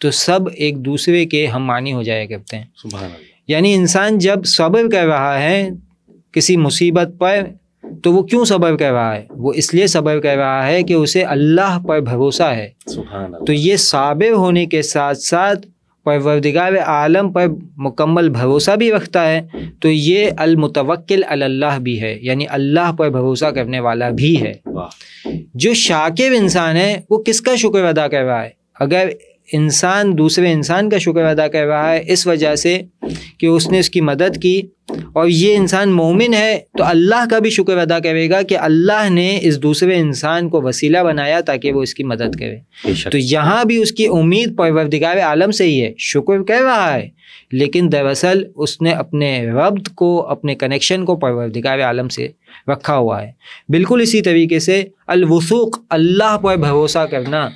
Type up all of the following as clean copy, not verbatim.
تو سب ایک دوسرے کے ہم معنی ہو جایا کرتے ہیں. سبحان اللہ. یعنی انسان جب صبر کر رہا ہے کسی مصیبت پر تو وہ کیوں صبر کر رہا ہے؟ وہ اس لیے صبر کر رہا ہے کہ اسے اللہ پر بھروسہ ہے. سبحان اللہ. تو یہ صابر ہونے کے ساتھ ساتھ پروردگار عالم پر مکمل بھروسہ بھی رکھتا ہے. تو یہ المتوکل علی اللہ بھی ہے، یعنی اللہ پر بھروسہ کرنے والا بھی ہے. جو شاکر انسان ہے وہ کس کا شکر ادا کر رہا ہے؟ اگر انسان دوسرے انسان کا شکر ادا کر رہا ہے اس وجہ سے کہ اس نے اس کی مدد کی، اور یہ انسان مومن ہے، تو اللہ کا بھی شکر ادا کرے گا کہ اللہ نے اس دوسرے انسان کو وسیلہ بنایا تاکہ وہ اس کی مدد کرے. تو یہاں بھی اس کی امید پروردگار عالم سے ہی ہے، شکر کر رہا ہے لیکن دراصل اس نے اپنے ربط کو، اپنے کنیکشن کو پروردگار عالم سے رکھا ہوا ہے. بالکل اسی طریقے سے الوثوق، اللہ پر بھروسہ کرنا،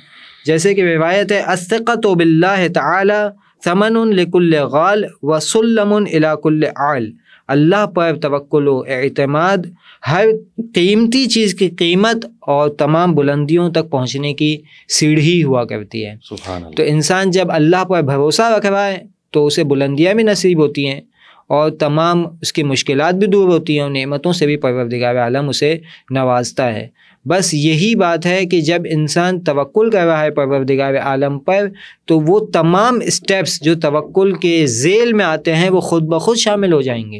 جیسے کہ روایت ہے الثقۃ باللہ تعالی ثمن لکل غال وسلم الی کل عال. اللہ پر توکل و اعتماد ہر قیمتی چیز کی قیمت اور تمام بلندیوں تک پہنچنے کی سیڑھی ہوا کرتی ہے. سبحان اللہ. تو انسان جب اللہ پر بھروسہ رکھ رہا ہے تو اسے بلندیاں بھی نصیب ہوتی ہیں اور تمام اس کی مشکلات بھی دور ہوتی ہیں، اور نعمتوں سے بھی پروردگار عالم اسے نوازتا ہے. بس یہی بات ہے کہ جب انسان توکل کر رہا ہے پروردگار عالم پر تو وہ تمام اسٹیپس جو توکل کے ذیل میں آتے ہیں وہ خود بخود شامل ہو جائیں گے.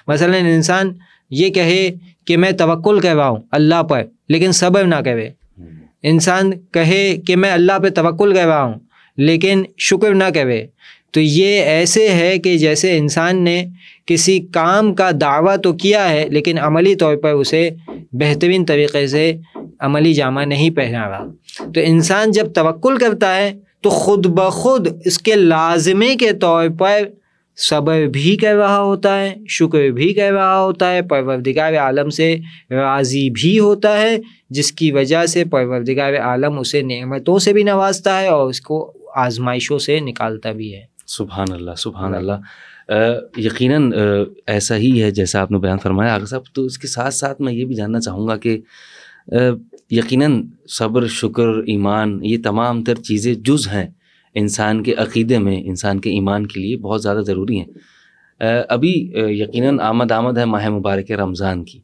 مثلا انسان یہ کہے کہ میں توکل کر رہا ہوں اللہ پر لیکن صبر نہ کرے، انسان کہے کہ میں اللہ پہ توکل کر رہا ہوں لیکن شکر نہ کرے، تو یہ ایسے ہے کہ جیسے انسان نے کسی کام کا دعویٰ تو کیا ہے لیکن عملی طور پر اسے بہترین طریقے سے عملی جامہ نہیں پہنا رہا. تو انسان جب توکل کرتا ہے تو خود بخود اس کے لازمے کے طور پر صبر بھی کر رہا ہوتا ہے، شکر بھی کر رہا ہوتا ہے، پروردگار عالم سے راضی بھی ہوتا ہے، جس کی وجہ سے پروردگار عالم اسے نعمتوں سے بھی نوازتا ہے اور اس کو آزمائشوں سے نکالتا بھی ہے. سبحان اللہ. سبحان اللہ. یقیناً ایسا ہی ہے جیسا آپ نے بیان فرمایا آغا صاحب. تو اس کے ساتھ ساتھ میں یہ بھی جاننا چاہوں گا کہ یقیناً صبر، شکر، ایمان، یہ تمام تر چیزیں جز ہیں انسان کے عقیدے میں، انسان کے ایمان کے لیے بہت زیادہ ضروری ہیں. ابھی یقیناً آمد ہے ماہ مبارک رمضان کی،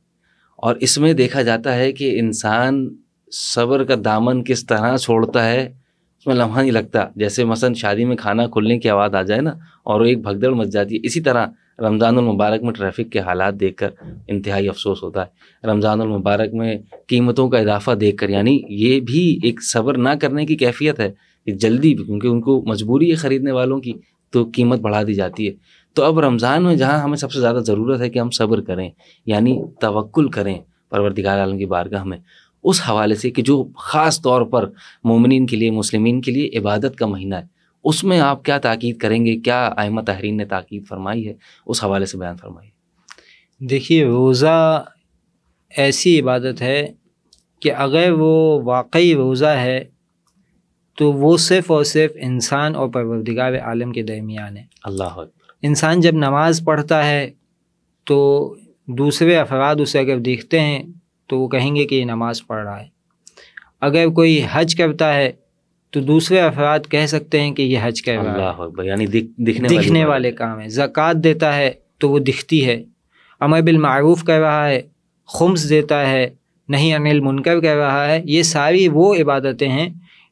اور اس میں دیکھا جاتا ہے کہ انسان صبر کا دامن کس طرح چھوڑتا ہے اس میں لمحہ نہیں لگتا. جیسے مثلا شادی میں کھانا کھلنے کی آواز آ جائے نا اور ایک بھگدڑ مچ جاتی ہے، اسی طرح رمضان المبارک میں ٹریفک کے حالات دیکھ کر انتہائی افسوس ہوتا ہے. رمضان المبارک میں قیمتوں کا اضافہ دیکھ کر، یعنی یہ بھی ایک صبر نہ کرنے کی کیفیت ہے کہ جلدی، کیونکہ ان کو مجبوری ہے خریدنے والوں کی، تو قیمت بڑھا دی جاتی ہے. تو اب رمضان میں جہاں ہمیں سب سے زیادہ ضرورت ہے کہ ہم صبر کریں، یعنی توکل کریں پروردگار عالم کی بارگاہ میں، اس حوالے سے کہ جو خاص طور پر مومنین کے لیے، مسلمین کے لیے عبادت کا مہینہ ہے، اس میں آپ کیا تاکید کریں گے؟ کیا ائمہ تحرین نے تاکید فرمائی ہے؟ اس حوالے سے بیان فرمائیے. دیکھیے، روزہ ایسی عبادت ہے کہ اگر وہ واقعی روزہ ہے تو وہ صرف اور صرف انسان اور پروردگار عالم کے درمیان ہے. اللہ اکبر. انسان جب نماز پڑھتا ہے تو دوسرے افراد اسے اگر دیکھتے ہیں تو وہ کہیں گے کہ یہ نماز پڑھ رہا ہے. اگر کوئی حج کرتا ہے تو دوسرے افراد کہہ سکتے ہیں کہ یہ حج کر رہا ہے. اللہ اکبر. یعنی دکھنے والے کام ہے. زکوٰۃ دیتا ہے تو وہ دکھتی ہے، امر بالمعروف کر رہا ہے، خمس دیتا ہے، نہی عن المنکر کر رہا ہے. یہ ساری وہ عبادتیں ہیں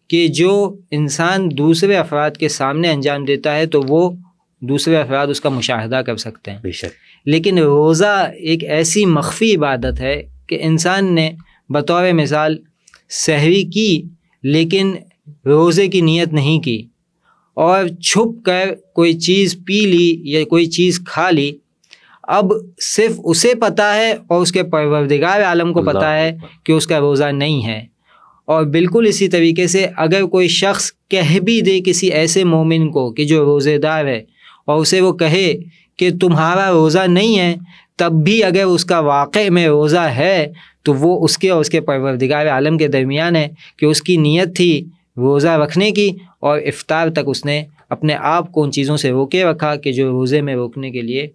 کہ جو انسان دوسرے افراد کے سامنے انجام دیتا ہے تو وہ دوسرے افراد اس کا مشاہدہ کر سکتے ہیں. بے شک. لیکن روزہ ایک ایسی مخفی عبادت ہے کہ انسان نے بطور مثال سحری کی لیکن روزے کی نیت نہیں کی، اور چھپ کر کوئی چیز پی لی یا کوئی چیز کھا لی. اب صرف اسے پتہ ہے اور اس کے پروردگار عالم کو پتہ ہے کہ اس کا روزہ نہیں ہے. اور بالکل اسی طریقے سے اگر کوئی شخص کہہ بھی دے کسی ایسے مومن کو کہ جو روزے دار ہے، اور اسے وہ کہے کہ تمہارا روزہ نہیں ہے، تب بھی اگر اس کا واقع میں روزہ ہے تو وہ اس کے اور اس کے پروردگار عالم کے درمیان ہے کہ اس کی نیت تھی روزہ رکھنے کی، اور افطار تک اس نے اپنے آپ کو ان چیزوں سے روکے رکھا کہ جو روزے میں روکنے کے لیے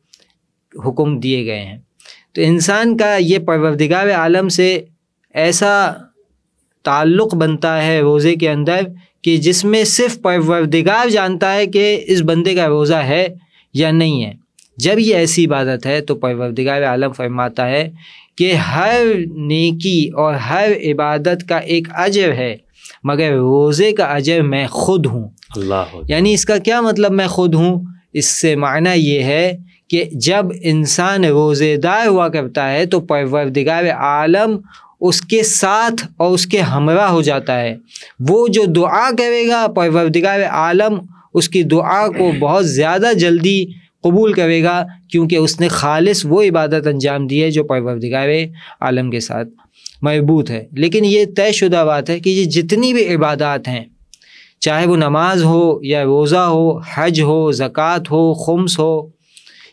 حکم دیے گئے ہیں. تو انسان کا یہ پروردگار عالم سے ایسا تعلق بنتا ہے روزے کے اندر کہ جس میں صرف پروردگار جانتا ہے کہ اس بندے کا روزہ ہے یا نہیں ہے. جب یہ ایسی عبادت ہے تو پروردگار عالم فرماتا ہے کہ ہر نیکی اور ہر عبادت کا ایک اجر ہے مگر روزے کا اجر میں خود ہوں. اللہ. یعنی اس کا کیا مطلب میں خود ہوں؟ اس سے معنی یہ ہے کہ جب انسان روزے دار ہوا کرتا ہے تو پروردگار عالم اس کے ساتھ اور اس کے ہمراہ ہو جاتا ہے. وہ جو دعا کرے گا پروردگار عالم اس کی دعا کو بہت زیادہ جلدی قبول کرے گا، کیونکہ اس نے خالص وہ عبادت انجام دی ہے جو پروردگار عالم کے ساتھ مربوط ہے. لیکن یہ طے شدہ بات ہے کہ یہ جتنی بھی عبادات ہیں، چاہے وہ نماز ہو یا روزہ ہو، حج ہو، زکوٰۃ ہو، خمس ہو،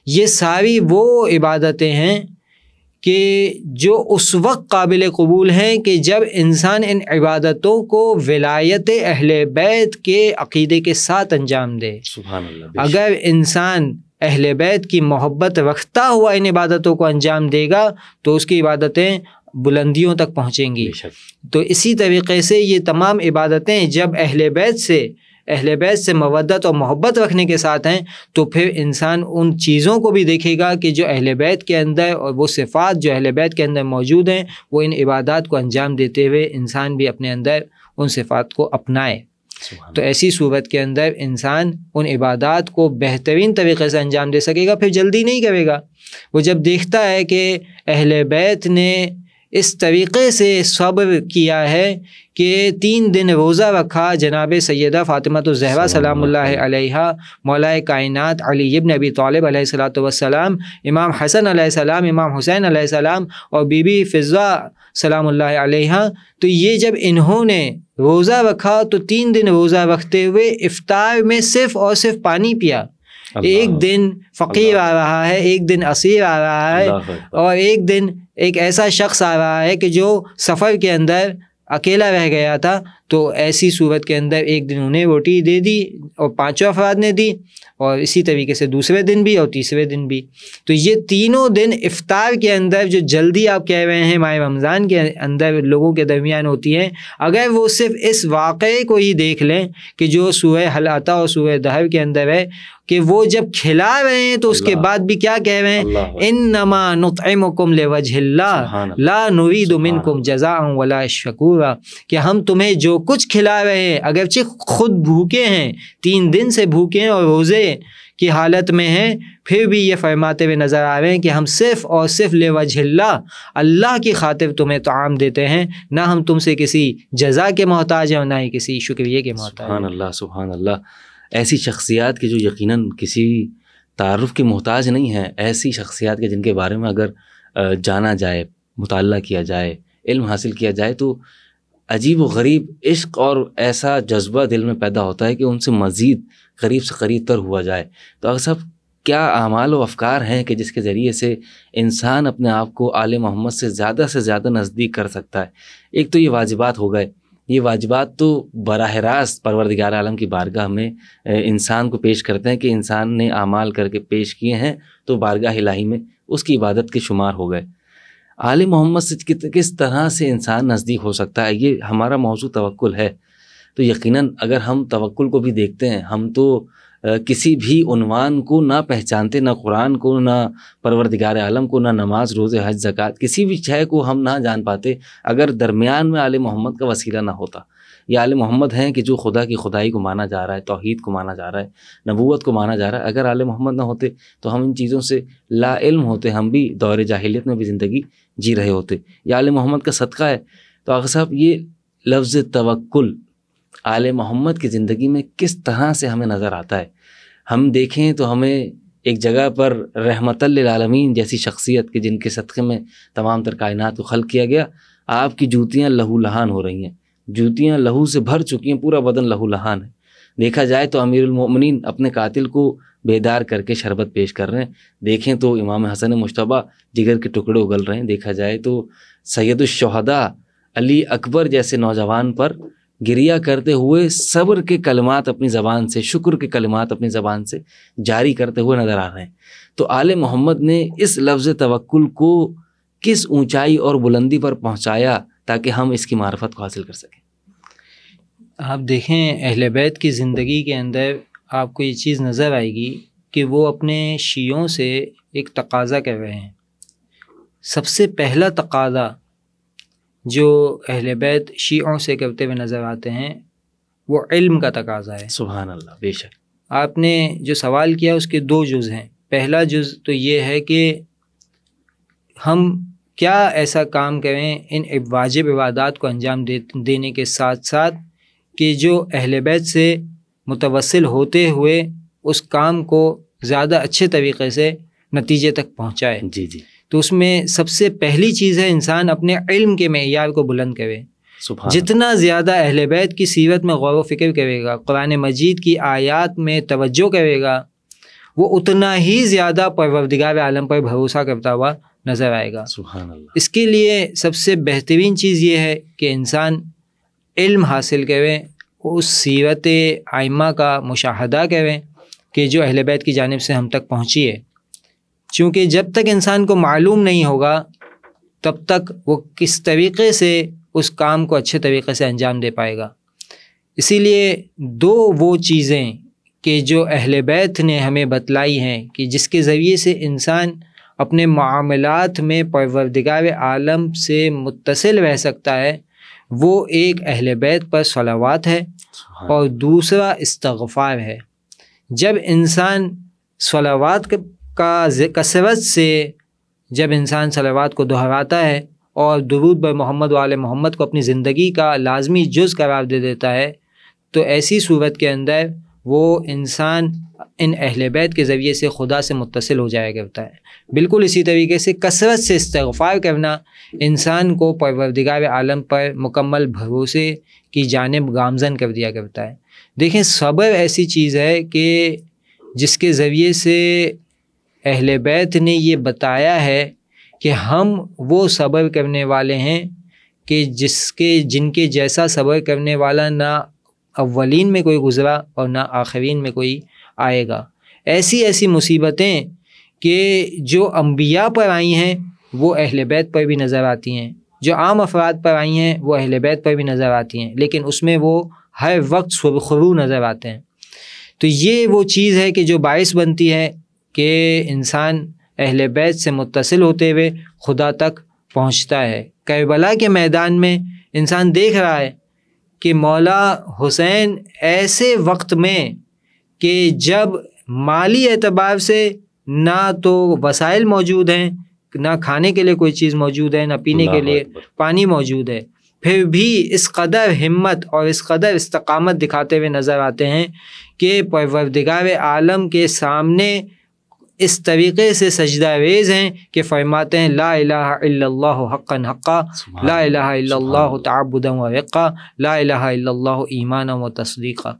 یہ ساری وہ عبادتیں ہیں کہ جو اس وقت قابل قبول ہیں کہ جب انسان ان عبادتوں کو ولایت اہل بیت کے عقیدے کے ساتھ انجام دے. سبحان اللہ. اگر انسان اہل بیت کی محبت رکھتا ہوا ان عبادتوں کو انجام دے گا تو اس کی عبادتیں بلندیوں تک پہنچیں گی. تو اسی طریقے سے یہ تمام عبادتیں جب اہل بیت سے مودت اور محبت رکھنے کے ساتھ ہیں تو پھر انسان ان چیزوں کو بھی دیکھے گا کہ جو اہل بیت کے اندر اور وہ صفات جو اہل بیت کے اندر موجود ہیں وہ ان عبادات کو انجام دیتے ہوئے انسان بھی اپنے اندر ان صفات کو اپنائے. تو ایسی صورت کے اندر انسان ان عبادات کو بہترین طریقے سے انجام دے سکے گا، پھر جلدی نہیں کرے گا. وہ جب دیکھتا ہے کہ اہل بیت نے اس طریقے سے صبر کیا ہے کہ 3 دن روزہ رکھا، جناب سیدہ فاطمہ الزہرا سلام اللہ علیہا، مولا کائنات علی ابن ابی طالب علیہ الصلوۃ والسلام، امام حسن علیہ السلام، امام حسین علیہ السلام اور بی بی فضہ سلام اللہ علیہا، تو یہ جب انہوں نے روزہ رکھا تو 3 دن روزہ رکھتے ہوئے افطار میں صرف اور صرف پانی پیا. ایک دن فقیر آ رہا ہے، ایک دن اسیر آ رہا ہے، اور ایک دن ایک ایسا شخص آ رہا ہے کہ جو سفر کے اندر اکیلا رہ گیا تھا. تو ایسی صورت کے اندر ایک دن انہیں روٹی دے دی اور 5 افراد نے دی، اور اسی طریقے سے دوسرے دن بھی اور تیسرے دن بھی. تو یہ تینوں دن افطار کے اندر جو جلدی آپ کہہ رہے ہیں ماہ رمضان کے اندر لوگوں کے درمیان ہوتی ہیں، اگر وہ صرف اس واقعے کو ہی دیکھ لیں کہ جو سورہ حل اتی اور سورہ دہر کے اندر ہے کہ وہ جب کھلا رہے ہیں تو اس کے بعد بھی کیا کہہ رہے ہیں؟ انما نطعمکم لوجہ اللہ لا نرید منکم جزاء ولا شکورا، کہ ہم تمہیں جو کچھ کھلا رہے ہیں اگرچہ خود بھوکے ہیں، 3 دن سے بھوکے ہیں اور روزے کی حالت میں ہیں، پھر بھی یہ فرماتے ہوئے نظر آ رہے ہیں کہ ہم صرف اور صرف لوجہ اللہ کی خاطر تمہیں طعام دیتے ہیں، نہ ہم تم سے کسی جزا کے محتاج ہیں اور نہ ہی کسی شکریہ کے محتاج. سبحان اللہ سبحان اللہ. ایسی شخصیات کے جو یقیناً کسی تعارف کے محتاج نہیں ہیں، ایسی شخصیات کے جن کے بارے میں اگر جانا جائے، مطالعہ کیا جائے، علم حاصل کیا جائے تو عجیب و غریب عشق اور ایسا جذبہ دل میں پیدا ہوتا ہے کہ ان سے مزید قریب سے قریب تر ہوا جائے. تو اگر صاحب کیا اعمال و افکار ہیں کہ جس کے ذریعے سے انسان اپنے آپ کو آل محمد سے زیادہ نزدیک کر سکتا ہے؟ ایک تو یہ واجبات ہو گئے. یہ واجبات تو براہ راست پروردگار عالم کی بارگاہ میں انسان کو پیش کرتے ہیں کہ انسان نے اعمال کر کے پیش کیے ہیں تو بارگاہ الہی میں اس کی عبادت کے شمار ہو گئے. آل محمد سے کس طرح سے انسان نزدیک ہو سکتا ہے؟ یہ ہمارا موضوع توکل ہے. تو یقیناً اگر ہم توکل کو بھی دیکھتے ہیں، ہم تو کسی بھی عنوان کو نہ پہچانتے، نہ قرآن کو، نہ پروردگار عالم کو، نہ نماز، روزے، حج، زکوٰۃ، کسی بھی شے کو ہم نہ جان پاتے اگر درمیان میں آل محمد کا وسیلہ نہ ہوتا. یہ آل محمد ہیں کہ جو خدا کی خدائی کو مانا جا رہا ہے، توحید کو مانا جا رہا ہے، نبوت کو مانا جا رہا ہے. اگر آل محمد نہ ہوتے تو ہم ان چیزوں سے لا علم ہوتے، ہم بھی دور جاہلیت میں بھی زندگی جی رہے ہوتے. یہ آل محمد کا صدقہ ہے. تو آقا صاحب یہ لفظ توکل آل محمد کی زندگی میں کس طرح سے ہمیں نظر آتا ہے؟ ہم دیکھیں تو ہمیں ایک جگہ پر رحمت للعالمین جیسی شخصیت کہ جن کے صدقے میں تمام تر کائنات کو خلق کیا گیا، آپ کی جوتیاں لہو لہان ہو رہی ہیں، جوتیاں لہو سے بھر چکی ہیں، پورا بدن لہو لہان ہے. دیکھا جائے تو امیر المؤمنین اپنے قاتل کو بیدار کر کے شربت پیش کر رہے ہیں. دیکھیں تو امام حسن مجتبیٰ جگر کے ٹکڑے اگل رہے ہیں. دیکھا جائے تو سید الشہداء علی اکبر جیسے نوجوان پر گریہ کرتے ہوئے صبر کے کلمات اپنی زبان سے، شکر کے کلمات اپنی زبان سے جاری کرتے ہوئے نظر آ رہے ہیں. تو آل محمد نے اس لفظ توکل کو کس اونچائی اور بلندی پر پہنچایا تاکہ ہم اس کی معرفت کو حاصل کر سکیں؟ آپ دیکھیں اہل بیت کی زندگی کے اندر آپ کو یہ چیز نظر آئے گی کہ وہ اپنے شیعوں سے ایک تقاضا کر رہے ہیں. سب سے پہلا تقاضا جو اہل بیت شیعوں سے کرتے ہوئے نظر آتے ہیں وہ علم کا تقاضا ہے. سبحان اللہ. بے شک آپ نے جو سوال کیا اس کے 2 جز ہیں. پہلا جز تو یہ ہے کہ ہم کیا ایسا کام کریں ان واجب عبادات کو انجام دینے کے ساتھ ساتھ کہ جو اہل بیت سے متوسل ہوتے ہوئے اس کام کو زیادہ اچھے طریقے سے نتیجے تک پہنچائے. جی جی. تو اس میں سب سے پہلی چیز ہے انسان اپنے علم کے معیار کو بلند کرے. جتنا زیادہ اہل بیت کی سیرت میں غور و فکر کرے گا، قرآن مجید کی آیات میں توجہ کرے گا، وہ اتنا ہی زیادہ پروردگار عالم پر بھروسہ کرتا ہوا نظر آئے گا. سبحان اللہ. اس کے لیے سب سے بہترین چیز یہ ہے کہ انسان علم حاصل کرے، اس سیرت ائمہ کا مشاہدہ کریں کہ جو اہل بیت کی جانب سے ہم تک پہنچی ہے. چونکہ جب تک انسان کو معلوم نہیں ہوگا تب تک وہ کس طریقے سے اس کام کو اچھے طریقے سے انجام دے پائے گا. اسی لیے 2 وہ چیزیں کہ جو اہل بیت نے ہمیں بتلائی ہیں کہ جس کے ذریعے سے انسان اپنے معاملات میں پروردگار عالم سے متصل رہ سکتا ہے، وہ ایک اہل بیت پر صلوات ہے اور دوسرا استغفار ہے. جب انسان صلوات کا کثرت سے جب انسان صلوات کو دہراتا ہے اور درود بر محمد و آل محمد کو اپنی زندگی کا لازمی جز قرار دے دیتا ہے تو ایسی صورت کے اندر وہ انسان ان اہل بیت کے ذریعے سے خدا سے متصل ہو جایا کرتا ہے. بالکل اسی طریقے سے کثرت سے استغفار کرنا انسان کو پروردگار عالم پر مکمل بھروسے کی جانب گامزن کر دیا کرتا ہے. دیکھیں صبر ایسی چیز ہے کہ جس کے ذریعے سے اہل بیت نے یہ بتایا ہے کہ ہم وہ صبر کرنے والے ہیں کہ جن کے جیسا صبر کرنے والا نہ اولین میں کوئی گزرا اور نہ آخرین میں کوئی آئے گا. ایسی مصیبتیں کہ جو انبیاء پر آئی ہیں وہ اہل بیت پر بھی نظر آتی ہیں، جو عام افراد پر آئی ہیں وہ اہل بیت پر بھی نظر آتی ہیں، لیکن اس میں وہ ہر وقت سرخرو نظر آتے ہیں. تو یہ وہ چیز ہے کہ جو باعث بنتی ہے کہ انسان اہل بیت سے متصل ہوتے ہوئے خدا تک پہنچتا ہے. کربلا کے میدان میں انسان دیکھ رہا ہے کہ مولا حسین ایسے وقت میں کہ جب مالی اعتبار سے نہ تو وسائل موجود ہیں، نہ کھانے کے لیے کوئی چیز موجود ہے، نہ پینے کے لیے پانی موجود ہے، پھر بھی اس قدر ہمت اور اس قدر استقامت دکھاتے ہوئے نظر آتے ہیں کہ پروردگار عالم کے سامنے اس طریقے سے سجدہ ریز ہیں کہ فرماتے ہیں لا الہ الا اللہ حقا حقا، لا الہ الا اللہ تعبدا و رقا، لا الہ الا اللہ ایمانا و تصدیقا.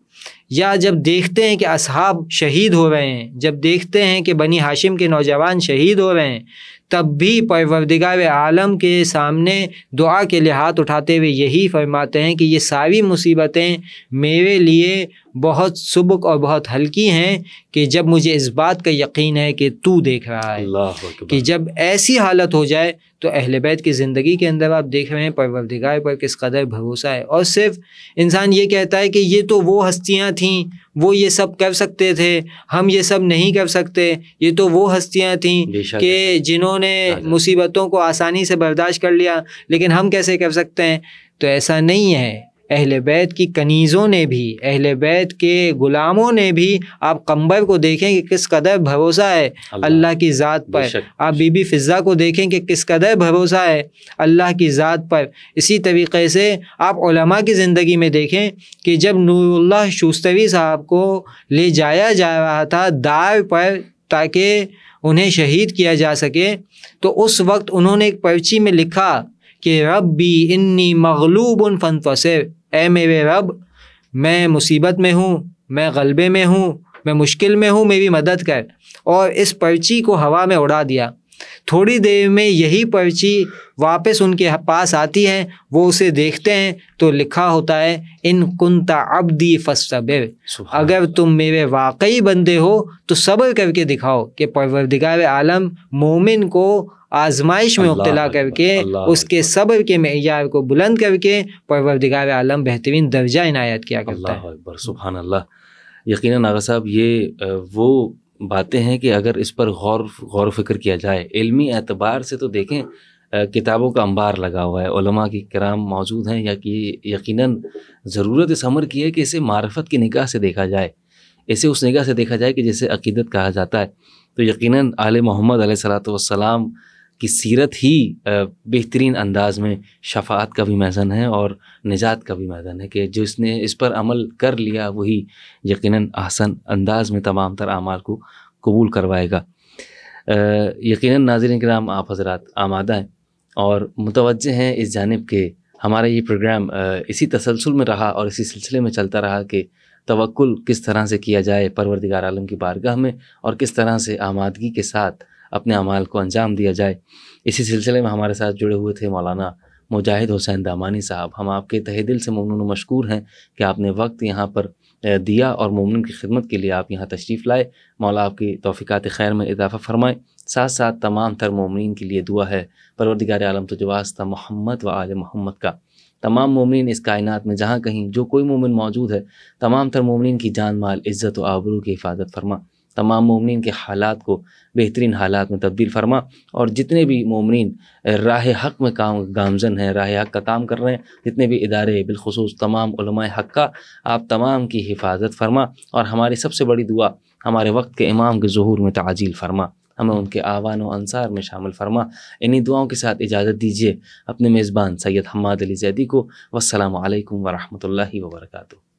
یا جب دیکھتے ہیں کہ اصحاب شہید ہو رہے ہیں، جب دیکھتے ہیں کہ بنی ہاشم کے نوجوان شہید ہو رہے ہیں، تب بھی پروردگار عالم کے سامنے دعا کے لیے ہاتھ اٹھاتے ہوئے یہی فرماتے ہیں کہ یہ ساری مصیبتیں میرے لیے بہت سبک اور بہت ہلکی ہیں کہ جب مجھے اس بات کا یقین ہے کہ تو دیکھ رہا ہے. کہ جب ایسی حالت ہو جائے تو اہل بیت کی زندگی کے اندر آپ دیکھ رہے ہیں پروردگار پر کس قدر بھروسہ ہے. اور صرف انسان یہ کہتا ہے کہ یہ تو وہ ہستیاں تھیں، وہ یہ سب کر سکتے تھے، ہم یہ سب نہیں کر سکتے، یہ تو وہ ہستیاں تھیں کہ جنہوں نے مصیبتوں کو آسانی سے برداشت کر لیا، لیکن ہم کیسے کر سکتے ہیں. تو ایسا نہیں ہے. اہل بیت کی کنیزوں نے بھی، اہل بیت کے غلاموں نے بھی، آپ قمبر کو دیکھیں کہ کس قدر بھروسہ ہے اللہ کی ذات پر، آپ بی بی فضہ کو دیکھیں کہ کس قدر بھروسہ ہے اللہ کی ذات پر. اسی طریقے سے آپ علماء کی زندگی میں دیکھیں کہ جب نور اللہ شوستری صاحب کو لے جایا جا رہا تھا دار پر تاکہ انہیں شہید کیا جا سکے، تو اس وقت انہوں نے ایک پرچی میں لکھا کہ ربی انی مغلوب فانتصر، اے میرے رب میں مصیبت میں ہوں، میں غلبے میں ہوں، میں مشکل میں ہوں، میری مدد کر. اور اس پرچی کو ہوا میں اڑا دیا. تھوڑی دیر میں یہی پرچی واپس ان کے پاس آتی ہے، وہ اسے دیکھتے ہیں تو لکھا ہوتا ہے ان کنت عبدی فاصطبر، اگر تم میرے واقعی بندے ہو تو صبر کر کے دکھاؤ. کہ پروردگار عالم مومن کو آزمائش میں مبتلا کر کے اس کے صبر کے معیار کو بلند کر کے پروردگار عالم بہترین درجہ عنایت کیا کرتا ہے۔ اللہ اکبر، سبحان اللہ۔ یقیناً آغا صاحب یہ وہ باتیں ہیں کہ اگر اس پر غور و فکر کیا جائے، علمی اعتبار سے تو دیکھیں کتابوں کا انبار لگا ہوا ہے، علماء کی کرام موجود ہیں، یا کہ یقیناً ضرورت اس امر کی ہے کہ اسے معرفت کی نگاہ سے دیکھا جائے، اسے اس نگاہ سے دیکھا جائے کہ جسے عقیدت کہا جاتا ہے۔ تو یقیناً آل محمد علیہ الصلاۃ والسلام کی سیرت ہی بہترین انداز میں شفاعت کا بھی میدان ہے اور نجات کا بھی میدان ہے، کہ جس نے اس پر عمل کر لیا وہی یقیناً احسن انداز میں تمام تر اعمال کو قبول کروائے گا۔ یقیناً ناظرین کرام، آپ حضرات آمادہ ہیں اور متوجہ ہیں اس جانب کہ ہمارا یہ پروگرام اسی تسلسل میں رہا اور اسی سلسلے میں چلتا رہا کہ توکل کس طرح سے کیا جائے پروردگار عالم کی بارگاہ میں، اور کس طرح سے آمادگی کے ساتھ اپنے اعمال کو انجام دیا جائے۔ اسی سلسلے میں ہمارے ساتھ جڑے ہوئے تھے مولانا مجاہد حسین دامانی صاحب۔ ہم آپ کے تہہ دل سے ممنون و مشکور ہیں کہ آپ نے وقت یہاں پر دیا اور مومنین کی خدمت کے لیے آپ یہاں تشریف لائے۔ مولا آپ کی توفیقات خیر میں اضافہ فرمائے۔ ساتھ ساتھ تمام تر مومنین کے لیے دعا ہے پروردگار عالم تجھ واسطہ محمد و آل محمد کا، تمام مومنین اس کائنات میں جہاں کہیں جو کوئی مومن موجود ہے، تمام تر مومنین کی جان مال عزت و آبرو کی حفاظت فرما، تمام مومنین کے حالات کو بہترین حالات میں تبدیل فرما، اور جتنے بھی مومنین راہ حق میں گامزن ہیں، راہ حق کا کام کر رہے ہیں، جتنے بھی ادارے بالخصوص تمام علماء حق کا، آپ تمام کی حفاظت فرما، اور ہماری سب سے بڑی دعا ہمارے وقت کے امام کے ظہور میں تعجیل فرما، ہمیں ان کے آوان و انصار میں شامل فرما۔ انہی دعاؤں کے ساتھ اجازت دیجیے اپنے میزبان سید حماد علی زیدی کو۔ والسلام علیکم ورحمۃ اللہ وبرکاتہ۔